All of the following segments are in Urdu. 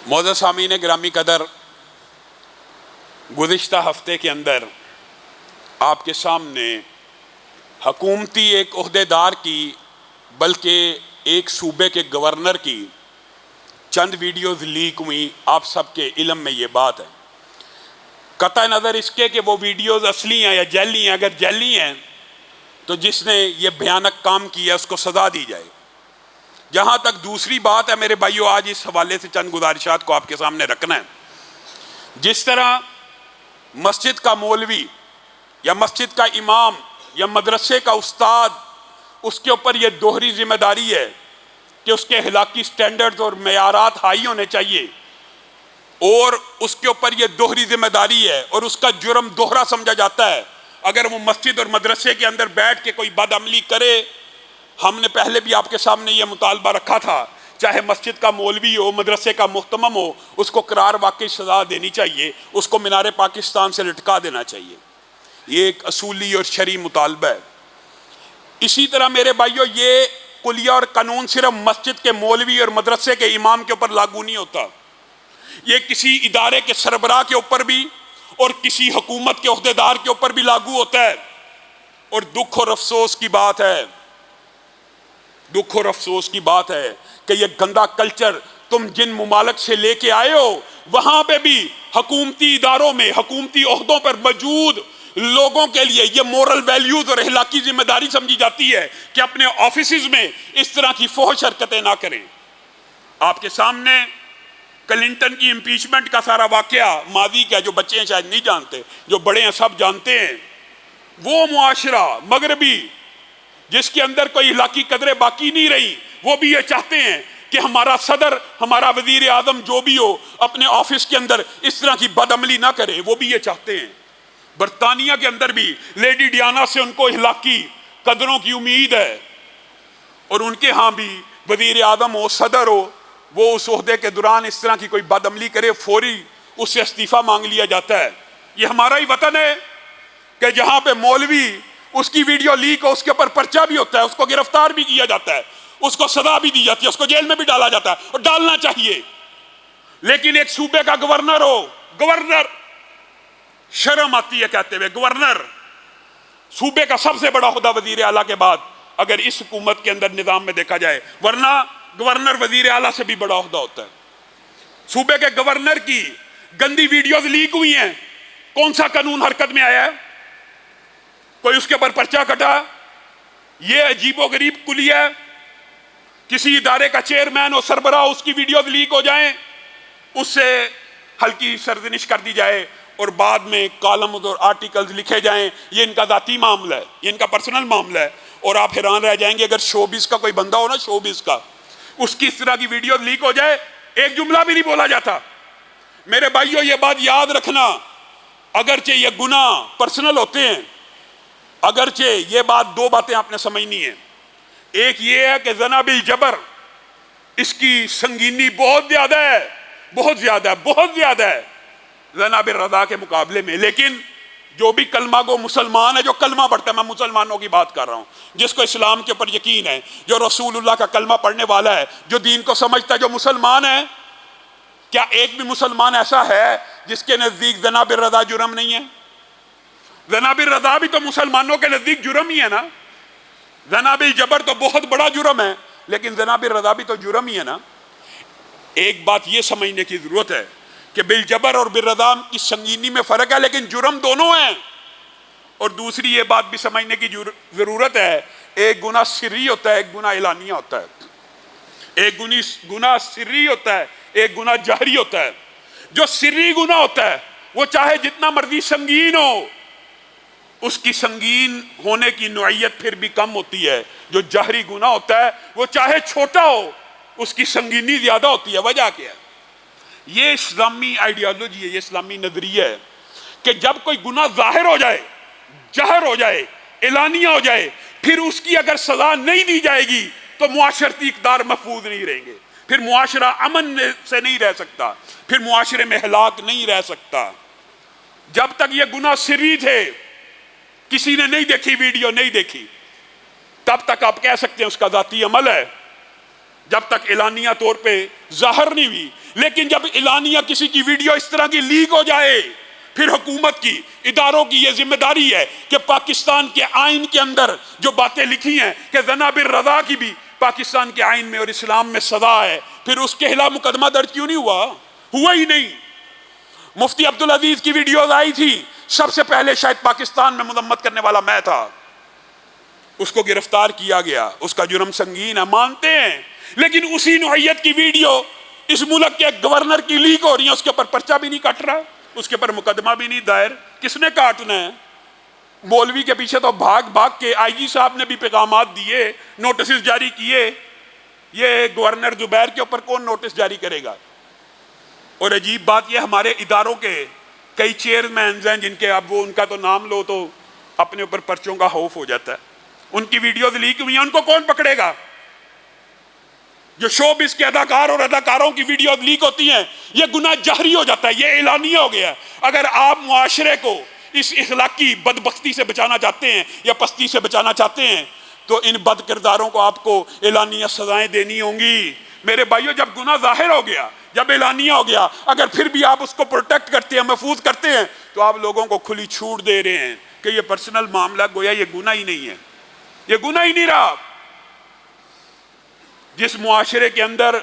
معزز سامعین گرامی قدر، گزشتہ ہفتے کے اندر آپ کے سامنے حکومتی ایک عہدیدار کی بلکہ ایک صوبے کے گورنر کی چند ویڈیوز لیک ہوئی۔ آپ سب کے علم میں یہ بات ہے، قطع نظر اس کے کہ وہ ویڈیوز اصلی ہیں یا جعلی ہیں۔ اگر جعلی ہیں تو جس نے یہ بھیانک کام کیا اس کو سزا دی جائے۔ جہاں تک دوسری بات ہے میرے بھائیو، آج اس حوالے سے چند گزارشات کو آپ کے سامنے رکھنا ہے۔ جس طرح مسجد کا مولوی یا مسجد کا امام یا مدرسے کا استاد، اس کے اوپر یہ دوہری ذمہ داری ہے کہ اس کے اخلاقی سٹینڈرڈز اور معیارات ہائی ہونے چاہیے، اور اس کے اوپر یہ دوہری ذمہ داری ہے اور اس کا جرم دوہرا سمجھا جاتا ہے اگر وہ مسجد اور مدرسے کے اندر بیٹھ کے کوئی بد عملی کرے۔ ہم نے پہلے بھی آپ کے سامنے یہ مطالبہ رکھا تھا، چاہے مسجد کا مولوی ہو، مدرسے کا محتمم ہو، اس کو قرار واقعی سزا دینی چاہیے، اس کو مینار پاکستان سے لٹکا دینا چاہیے۔ یہ ایک اصولی اور شرعی مطالبہ ہے۔ اسی طرح میرے بھائیو، یہ کلیہ اور قانون صرف مسجد کے مولوی اور مدرسے کے امام کے اوپر لاگو نہیں ہوتا، یہ کسی ادارے کے سربراہ کے اوپر بھی اور کسی حکومت کے عہدیدار کے اوپر بھی لاگو ہوتا ہے۔ اور دکھ اور افسوس کی بات ہے، دکھ اور افسوس کی بات ہے کہ یہ گندا کلچر تم جن ممالک سے لے کے آئے ہو، وہاں پہ بھی حکومتی اداروں میں، حکومتی عہدوں پر موجود لوگوں کے لیے یہ مورل ویلیوز اور اخلاقی ذمہ داری سمجھی جاتی ہے کہ اپنے آفیسز میں اس طرح کی فحش حرکتیں نہ کریں۔ آپ کے سامنے کلنٹن کی امپیچمنٹ کا سارا واقعہ ماضی کا، جو بچے ہیں شاید نہیں جانتے، جو بڑے ہیں سب جانتے ہیں۔ وہ معاشرہ مغربی جس کے اندر کوئی اخلاقی قدریں باقی نہیں رہی، وہ بھی یہ چاہتے ہیں کہ ہمارا صدر، ہمارا وزیر اعظم جو بھی ہو، اپنے آفس کے اندر اس طرح کی بد عملی نہ کرے۔ وہ بھی یہ چاہتے ہیں۔ برطانیہ کے اندر بھی لیڈی ڈیانا سے ان کو اخلاقی قدروں کی امید ہے، اور ان کے ہاں بھی وزیر اعظم ہو، صدر ہو، وہ اس عہدے کے دوران اس طرح کی کوئی بد عملی کرے، فوری اس سے استعفیٰ مانگ لیا جاتا ہے۔ یہ ہمارا ہی وطن ہے کہ جہاں پہ مولوی اس کی ویڈیو لیک ہو، اس کے اوپر پرچہ بھی ہوتا ہے، اس کو گرفتار بھی کیا جاتا ہے، اس کو سزا بھی دی جاتی ہے، اس کو جیل میں بھی ڈالا جاتا ہے، اور ڈالنا چاہیے۔ لیکن ایک صوبے کا گورنر ہو، گورنر، شرم آتی ہے کہتے ہوئے، گورنر صوبے کا سب سے بڑا عہدہ وزیر اعلیٰ کے بعد اگر اس حکومت کے اندر نظام میں دیکھا جائے، ورنہ گورنر وزیر اعلیٰ سے بھی بڑا عہدہ ہوتا ہے۔ صوبے کے گورنر کی گندی ویڈیوز لیک ہوئی ہیں، کون سا قانون حرکت میں آیا ہے؟ کوئی اس کے اوپر پرچہ کٹا؟ یہ عجیب و غریب کلیہ ہے، کسی ادارے کا چیئرمین اور سربراہ، اس کی ویڈیوز لیک ہو جائیں، اس سے ہلکی سرزنش کر دی جائے، اور بعد میں کالمز اور آرٹیکلز لکھے جائیں، یہ ان کا ذاتی معاملہ ہے، یہ ان کا پرسنل معاملہ ہے۔ اور آپ حیران رہ جائیں گے اگر شوبز کا کوئی بندہ ہو نا، شوبز کا، اس کی اس طرح کی ویڈیوز لیک ہو جائے، ایک جملہ بھی نہیں بولا جاتا۔ میرے بھائیو، یہ بات یاد رکھنا، اگرچہ یہ گناہ پرسنل ہوتے ہیں، اگرچہ یہ بات، دو باتیں آپ نے سمجھنی ہیں۔ ایک یہ ہے کہ زنا بالجبر، اس کی سنگینی بہت زیادہ ہے، بہت زیادہ ہے، بہت زیادہ ہے زنا بالرضا کے مقابلے میں۔ لیکن جو بھی کلمہ گو مسلمان ہے، جو کلمہ پڑھتا ہے، میں مسلمانوں کی بات کر رہا ہوں، جس کو اسلام کے اوپر یقین ہے، جو رسول اللہ کا کلمہ پڑھنے والا ہے، جو دین کو سمجھتا ہے، جو مسلمان ہے، کیا ایک بھی مسلمان ایسا ہے جس کے نزدیک زنا بالرضا جرم نہیں ہے؟ زنا بالرضا بھی تو مسلمانوں کے نزدیک جرم ہی ہے نا۔ زنا بالجبر تو بہت بڑا جرم ہے، لیکن زنا بالرضا بھی تو جرم ہی ہے نا۔ ایک بات یہ سمجھنے کی ضرورت ہے کہ بالجبر اور بالرضا کی سنگینی میں فرق ہے، لیکن جرم دونوں ہیں۔ اور دوسری یہ بات بھی سمجھنے کی ضرورت ہے، ایک گناہ سری ہوتا ہے، ایک گناہ اعلانیہ ہوتا ہے۔ ایک گناہ سری ہوتا ہے، ایک گناہ جہری ہوتا ہے۔ جو سری گناہ ہوتا ہے وہ چاہے جتنا مرضی سنگین ہو، اس کی سنگین ہونے کی نوعیت پھر بھی کم ہوتی ہے۔ جو جہری گناہ ہوتا ہے وہ چاہے چھوٹا ہو، اس کی سنگینی زیادہ ہوتی ہے۔ وجہ کیا ہے؟ یہ اسلامی آئیڈیالوجی ہے، یہ اسلامی نظریہ ہے کہ جب کوئی گناہ ظاہر ہو جائے، جہر ہو جائے، اعلانیہ ہو جائے، پھر اس کی اگر سزا نہیں دی جائے گی تو معاشرتی اقدار محفوظ نہیں رہیں گے، پھر معاشرہ امن سے نہیں رہ سکتا، پھر معاشرے میں ہلاک نہیں رہ سکتا۔ جب تک یہ گناہ سری تھے، کسی نے نہیں دیکھی، ویڈیو نہیں دیکھی، تب تک آپ کہہ سکتے ہیں اس کا ذاتی عمل ہے۔ جب تک اعلانیہ طور پہ ظاہر نہیں ہوئی. لیکن جب اعلانیہ کسی کی ویڈیو اس طرح کی لیک ہو جائے، پھر حکومت کی، اداروں کی یہ ذمہ داری ہے کہ پاکستان کے آئین کے اندر جو باتیں لکھی ہیں کہ زنا بالرضا کی بھی پاکستان کے آئین میں اور اسلام میں سزا ہے، پھر اس کے خلاف مقدمہ درج کیوں نہیں ہوا ہی نہیں. مفتی عبدالعزیز کی ویڈیوز آئی تھی، سب سے پہلے شاید پاکستان میں مذمت کرنے والا میں تھا، اس کو گرفتار کیا گیا، اس کا جرم سنگین ہے، مانتے ہیں. لیکن اسی نوعیت کی ویڈیو اس ملک کے گورنر کی لیک ہو رہی ہے، اس کے اوپر پرچہ بھی نہیں کٹ رہا، اس کے اوپر مقدمہ بھی نہیں دائر. کس نے کاٹنا ہے؟ مولوی کے پیچھے تو بھاگ بھاگ کے آئی جی صاحب نے بھی پیغامات دیے، نوٹسز جاری کیے. یہ گورنر زبیر کے اوپر کون نوٹس جاری کرے گا؟ اور عجیب بات یہ، ہمارے اداروں کے کئی چیئرمینز ہیں جن کے اب وہ ان کا تو نام لو تو اپنے اوپر پرچوں کا خوف ہو جاتا ہے. ان کی ویڈیوز لیک ہوئی ہیں، ان کو کون پکڑے گا؟ جو شوبز کے اداکار اور اداکاروں کی ویڈیوز لیک ہوتی ہیں، یہ گناہ جہری ہو جاتا ہے، یہ اعلانیہ ہو گیا. اگر آپ معاشرے کو اس اخلاقی بدبختی سے بچانا چاہتے ہیں یا پستی سے بچانا چاہتے ہیں تو ان بد کرداروں کو آپ کو اعلانیہ سزائیں دینی ہوں گی. میرے بھائیو، جب گناہ ظاہر ہو گیا، جب اعلانیہ ہو گیا، اگر پھر بھی آپ اس کو پروٹیکٹ کرتے ہیں، محفوظ کرتے ہیں، تو آپ لوگوں کو کھلی چھوٹ دے رہے ہیں کہ یہ پرسنل معاملہ، گویا یہ گناہ ہی نہیں ہے، یہ گناہ ہی نہیں رہا. جس معاشرے کے اندر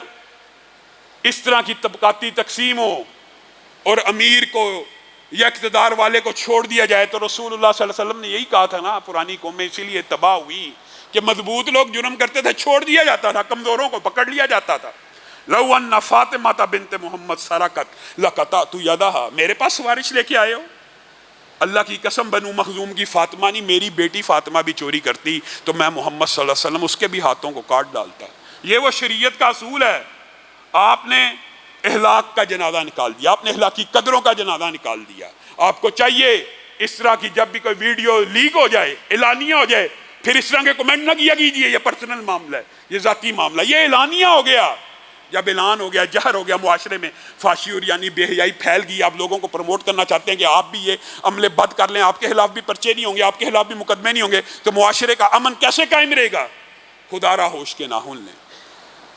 اس طرح کی طبقاتی تقسیم ہو اور امیر کو یا اقتدار والے کو چھوڑ دیا جائے، تو رسول اللہ صلی اللہ علیہ وسلم نے یہی کہا تھا نا، پرانی قومیں اسی لیے تباہ ہوئی کہ مضبوط لوگ جرم کرتے تھے، چھوڑ دیا جاتا تھا، کمزوروں کو پکڑ لیا جاتا تھا. لو ان فاطمہ بنت محمد سرقت لقطعت یدہا. میرے پاس سفارش لے کے آئے ہو؟ اللہ کی قسم، بنو مخزوم کی فاطمہ نہیں، میری بیٹی فاطمہ بھی چوری کرتی تو میں محمد صلی اللہ علیہ وسلم اس کے بھی ہاتھوں کو کاٹ ڈالتا. یہ وہ شریعت کا اصول ہے. آپ نے اخلاق کا جنازہ نکال دیا، آپ نے اخلاقی قدروں کا جنازہ نکال دیا. آپ کو چاہیے اس طرح کی جب بھی کوئی ویڈیو لیک ہو جائے، اعلانیہ ہو جائے، پھر اس طرح کے کمنٹ نہ کیا کیجیے یہ پرسنل معاملہ ہے، یہ ذاتی معاملہ. یہ اعلانیہ ہو گیا. جب اعلان ہو گیا، جہر ہو گیا، معاشرے میں فحاشی اور یعنی بے حیائی پھیل گئی، آپ لوگوں کو پروموٹ کرنا چاہتے ہیں کہ آپ بھی یہ عمل بد کر لیں، آپ کے خلاف بھی پرچے نہیں ہوں گے، آپ کے خلاف بھی مقدمے نہیں ہوں گے، تو معاشرے کا امن کیسے قائم رہے گا؟ خدا را ہوش کے ناخن لیں.